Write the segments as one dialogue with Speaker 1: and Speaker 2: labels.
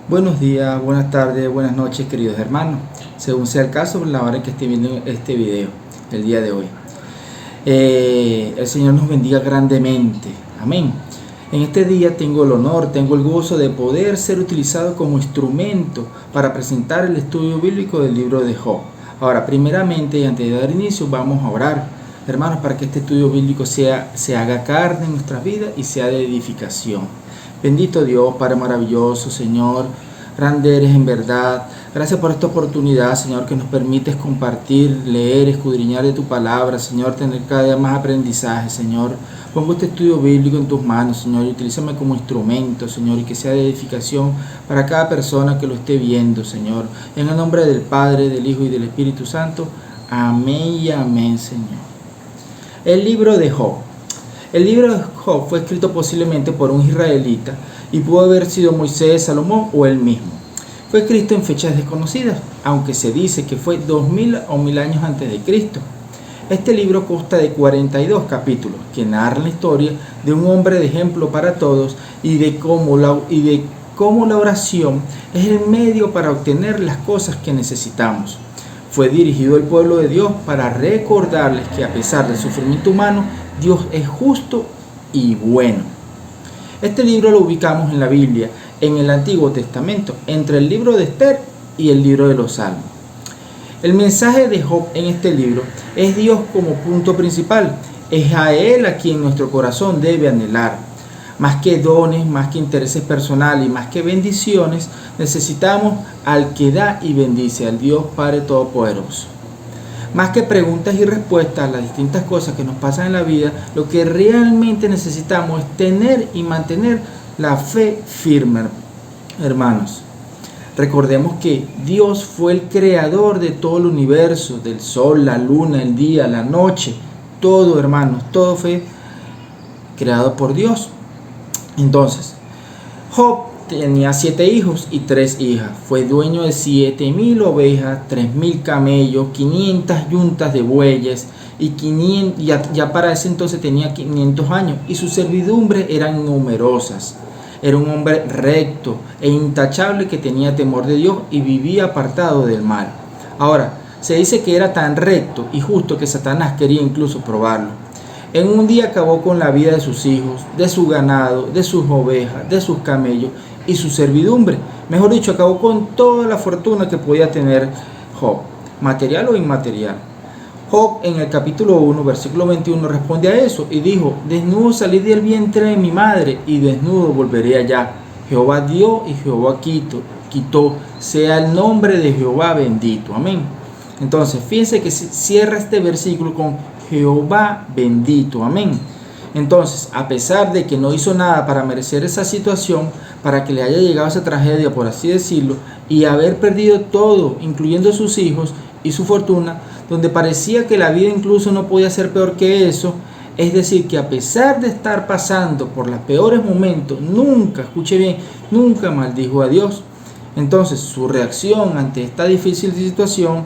Speaker 1: Buenos días, buenas tardes, buenas noches, queridos hermanos, según sea el caso, la hora en que esté viendo este video, el día de hoy. El Señor nos bendiga grandemente, amén. En este día tengo el honor, tengo el gozo de poder ser utilizado como instrumento para presentar el estudio bíblico del libro de Job. Ahora, primeramente y antes de dar inicio, vamos a orar, hermanos, para que este estudio bíblico se haga carne en nuestras vidas y sea de edificación. Bendito Dios, Padre maravilloso, Señor, grande eres en verdad. Gracias por esta oportunidad, Señor, que nos permites compartir, leer, escudriñar de tu palabra, Señor, tener cada día más aprendizaje, Señor. Pongo este estudio bíblico en tus manos, Señor, y utilízame como instrumento, Señor, y que sea de edificación para cada persona que lo esté viendo, Señor. En el nombre del Padre, del Hijo y del Espíritu Santo. Amén y amén, Señor. El libro de Job. El libro de Job fue escrito posiblemente por un israelita y pudo haber sido Moisés, Salomón o él mismo. Fue escrito en fechas desconocidas, aunque se dice que fue 2000 o 1000 años antes de Cristo. Este libro consta de 42 capítulos que narran la historia de un hombre de ejemplo para todos y de cómo la oración es el medio para obtener las cosas que necesitamos. Fue dirigido al pueblo de Dios para recordarles que a pesar del sufrimiento humano, Dios es justo y bueno. Este libro lo ubicamos en la Biblia, en el Antiguo Testamento, entre el libro de Esther y el libro de los Salmos. El mensaje de Job en este libro es Dios como punto principal. Es a Él a quien nuestro corazón debe anhelar. Más que dones, más que intereses personales y más que bendiciones, necesitamos al que da y bendice, al Dios Padre Todopoderoso. Más que preguntas y respuestas a las distintas cosas que nos pasan en la vida, lo que realmente necesitamos es tener y mantener la fe firme, hermanos. Recordemos que Dios fue el creador de todo el universo, del sol, la luna, el día, la noche, todo, hermanos, todo fue creado por Dios. Entonces, Job tenía 7 hijos y 3 hijas. Fue dueño de 7000 ovejas, 3000 camellos, 500 yuntas de bueyes y 500, ya para ese entonces tenía 500 años y sus servidumbres eran numerosas. Era un hombre recto e intachable que tenía temor de Dios y vivía apartado del mal. Ahora, se dice que era tan recto y justo que Satanás quería incluso probarlo. En un día acabó con la vida de sus hijos, de su ganado, de sus ovejas, de sus camellos y su servidumbre. Mejor dicho, acabó con toda la fortuna que podía tener Job, material o inmaterial. Job en el capítulo 1, versículo 21 responde a eso y dijo: desnudo salí del vientre de mi madre y desnudo volveré allá. Jehová dio y Jehová quitó, sea el nombre de Jehová bendito. Amén. Entonces, fíjense que cierra este versículo con Jehová bendito, amén. Entonces, a pesar de que no hizo nada para merecer esa situación, para que le haya llegado esa tragedia, por así decirlo, y haber perdido todo, incluyendo sus hijos y su fortuna, donde parecía que la vida incluso no podía ser peor que eso, es decir, que a pesar de estar pasando por los peores momentos, nunca, escuche bien, nunca maldijo a Dios. Entonces, su reacción ante esta difícil situación,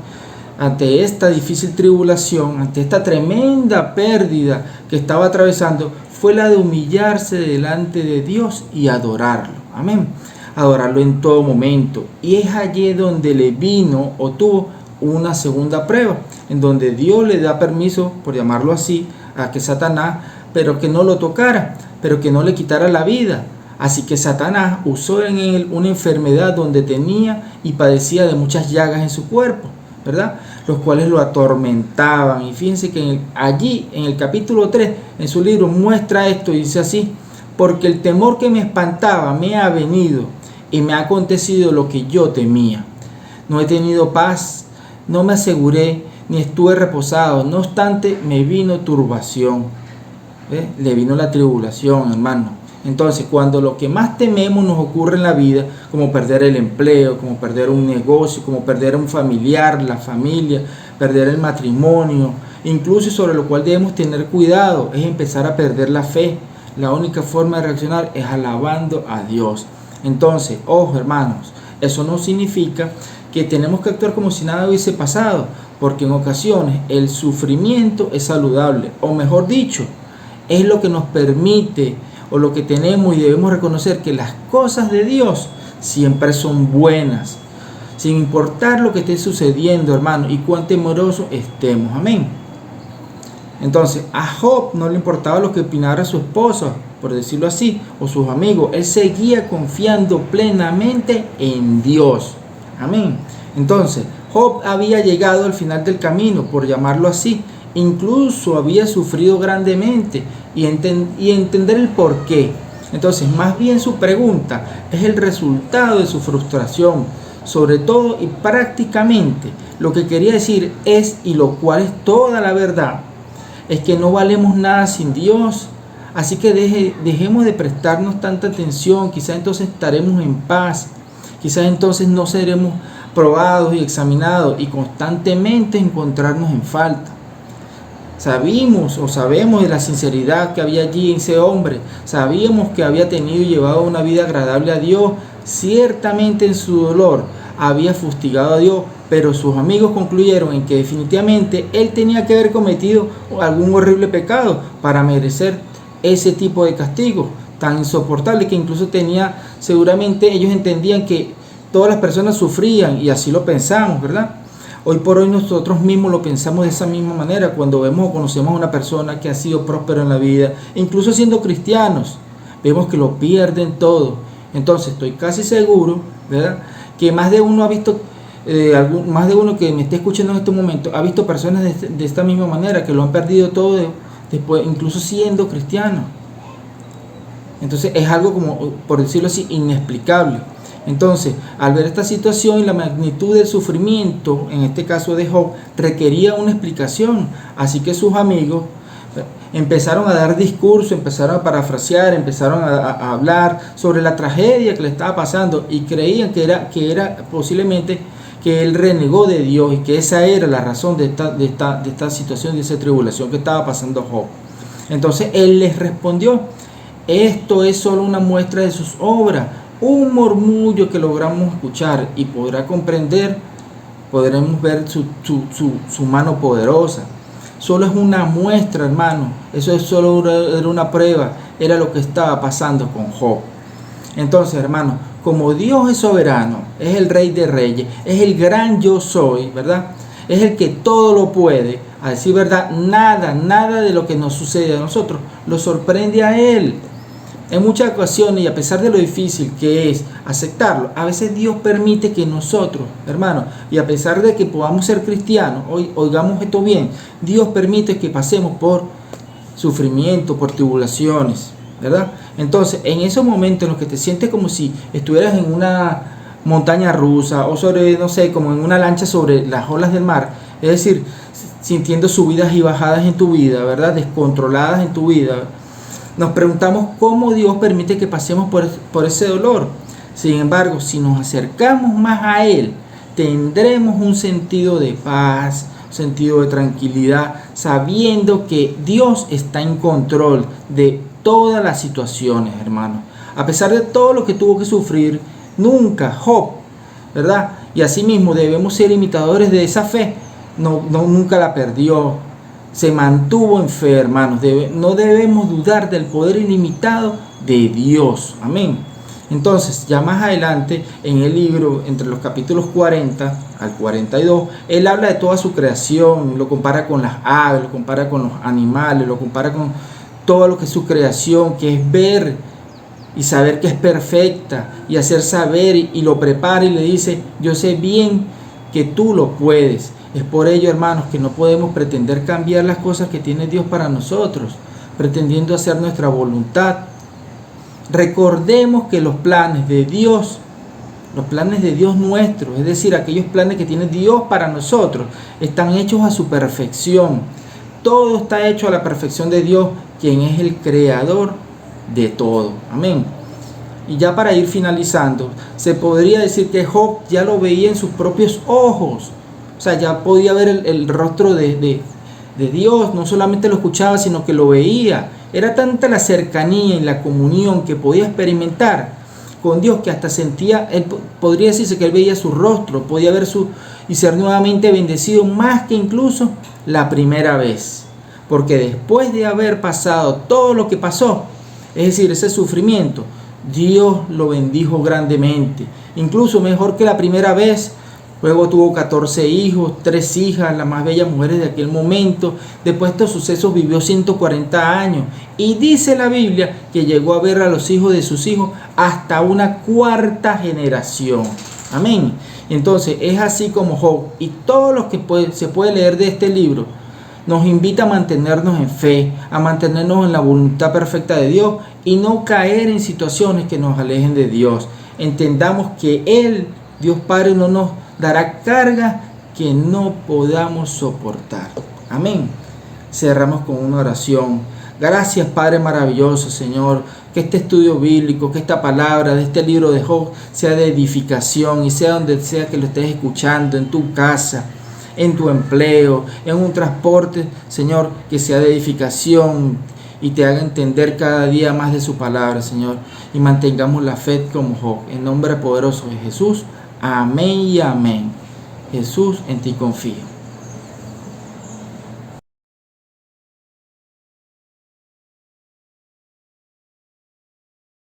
Speaker 1: ante esta difícil tribulación, ante esta tremenda pérdida que estaba atravesando, fue la de humillarse delante de Dios y adorarlo. Amén. Adorarlo en todo momento. Y es allí donde le vino o tuvo una segunda prueba, en donde Dios le da permiso, por llamarlo así, a que Satanás, pero que no lo tocara, pero que no le quitara la vida. Así que Satanás usó en él una enfermedad donde tenía y padecía de muchas llagas en su cuerpo, ¿verdad? Los cuales lo atormentaban. Y fíjense que allí en el capítulo 3 en su libro muestra esto y dice así: porque el temor que me espantaba me ha venido y me ha acontecido lo que yo temía. No he tenido paz, no me aseguré, ni estuve reposado, no obstante me vino turbación. Le vino la tribulación, hermano. Entonces, cuando lo que más tememos nos ocurre en la vida, como perder el empleo, como perder un negocio, como perder a un familiar, la familia, perder el matrimonio, incluso sobre lo cual debemos tener cuidado, es empezar a perder la fe. La única forma de reaccionar es alabando a Dios. Entonces, ojo, hermanos, eso no significa que tenemos que actuar como si nada hubiese pasado, porque en ocasiones el sufrimiento es saludable, o mejor dicho, es lo que nos permite o lo que tenemos, y debemos reconocer que las cosas de Dios siempre son buenas, sin importar lo que esté sucediendo, hermano, y cuán temerosos estemos. Amén. Entonces, a Job no le importaba lo que opinara su esposa, por decirlo así, o sus amigos. Él seguía confiando plenamente en Dios. Amén. Entonces, Job había llegado al final del camino, por llamarlo así. Incluso había sufrido grandemente y entender el porqué. Entonces, más bien su pregunta es el resultado de su frustración. Sobre todo y prácticamente lo que quería decir es, y lo cual es toda la verdad, es que no valemos nada sin Dios. Así que dejemos de prestarnos tanta atención. Quizás entonces estaremos en paz. Quizás entonces no seremos probados y examinados y constantemente encontrarnos en falta. Sabemos de la sinceridad que había allí en ese hombre. Sabíamos que había tenido y llevado una vida agradable a Dios. Ciertamente en su dolor había fustigado a Dios, pero sus amigos concluyeron en que definitivamente él tenía que haber cometido algún horrible pecado para merecer ese tipo de castigo tan insoportable, que incluso seguramente ellos entendían que todas las personas sufrían, y así lo pensamos, ¿verdad? Hoy por hoy nosotros mismos lo pensamos de esa misma manera cuando vemos o conocemos a una persona que ha sido próspera en la vida, incluso siendo cristianos, vemos que lo pierden todo. Entonces estoy casi seguro, ¿verdad?, que más de uno ha visto, más de uno que me esté escuchando en este momento, ha visto personas de esta misma manera, que lo han perdido todo después, incluso siendo cristianos. Entonces es algo como, por decirlo así, inexplicable. Entonces, al ver esta situación y la magnitud del sufrimiento, en este caso de Job, requería una explicación. Así que sus amigos empezaron a dar discurso, empezaron a parafrasear, empezaron a hablar sobre la tragedia que le estaba pasando, y creían que era posiblemente que él renegó de Dios y que esa era la razón de esta situación, de esa tribulación que estaba pasando Job. Entonces él les respondió: esto es solo una muestra de sus obras, un murmullo que logramos escuchar, y podremos ver su mano poderosa. Solo es una muestra, hermano. Eso es solo era una prueba. Era lo que estaba pasando con Job. Entonces, hermano, como Dios es soberano, es el Rey de Reyes, es el gran yo soy, ¿verdad? Es el que todo lo puede. A decir verdad, nada de lo que nos sucede a nosotros lo sorprende a Él. En muchas ocasiones, y a pesar de lo difícil que es aceptarlo, a veces Dios permite que nosotros, hermanos, y a pesar de que podamos ser cristianos, oigamos esto bien, Dios permite que pasemos por sufrimiento, por tribulaciones, ¿verdad? Entonces, en esos momentos en los que te sientes como si estuvieras en una montaña rusa, o sobre, no sé, como en una lancha sobre las olas del mar, es decir, sintiendo subidas y bajadas en tu vida, ¿verdad? Descontroladas en tu vida, nos preguntamos cómo Dios permite que pasemos por ese dolor. Sin embargo, si nos acercamos más a Él, tendremos un sentido de paz, un sentido de tranquilidad, sabiendo que Dios está en control de todas las situaciones, hermanos. A pesar de todo lo que tuvo que sufrir, nunca Job, ¿verdad? Y asimismo debemos ser imitadores de esa fe. Nunca la perdió. Se mantuvo en fe, hermanos. No debemos dudar del poder ilimitado de Dios. Amén. Entonces, ya más adelante en el libro, entre los capítulos 40 al 42, él habla de toda su creación, lo compara con las aves, lo compara con los animales, lo compara con todo lo que es su creación, que es ver y saber que es perfecta, y hacer saber, y lo prepara y le dice: yo sé bien que tú lo puedes. Es por ello, hermanos, que no podemos pretender cambiar las cosas que tiene Dios para nosotros, pretendiendo hacer nuestra voluntad. Recordemos que los planes de Dios nuestros, es decir, aquellos planes que tiene Dios para nosotros, están hechos a su perfección. Todo está hecho a la perfección de Dios, quien es el creador de todo. Amén. Y ya para ir finalizando, se podría decir que Job ya lo veía en sus propios ojos. O sea, ya podía ver el rostro de Dios. No solamente lo escuchaba, sino que lo veía. Era tanta la cercanía y la comunión que podía experimentar con Dios, que hasta sentía, podría decirse que él veía su rostro, podía ver y ser nuevamente bendecido, más que incluso la primera vez. Porque después de haber pasado todo lo que pasó, es decir, ese sufrimiento, Dios lo bendijo grandemente, incluso mejor que la primera vez. Luego tuvo 14 hijos, 3 hijas, las más bellas mujeres de aquel momento. Después de estos sucesos vivió 140 años. Y dice la Biblia que llegó a ver a los hijos de sus hijos hasta una 4ª generación. Amén. Entonces es así como Job y todos los que se puede leer de este libro nos invita a mantenernos en fe, a mantenernos en la voluntad perfecta de Dios y no caer en situaciones que nos alejen de Dios. Entendamos que Él, Dios Padre, no nos dará carga que no podamos soportar. Amén. Cerramos con una oración. Gracias, Padre maravilloso, Señor, que este estudio bíblico, que esta palabra de este libro de Job sea de edificación y sea donde sea que lo estés escuchando, en tu casa, en tu empleo, en un transporte, Señor, que sea de edificación y te haga entender cada día más de su palabra, Señor, y mantengamos la fe como Job. En nombre poderoso de Jesús. Amén y amén. Jesús, en ti confío.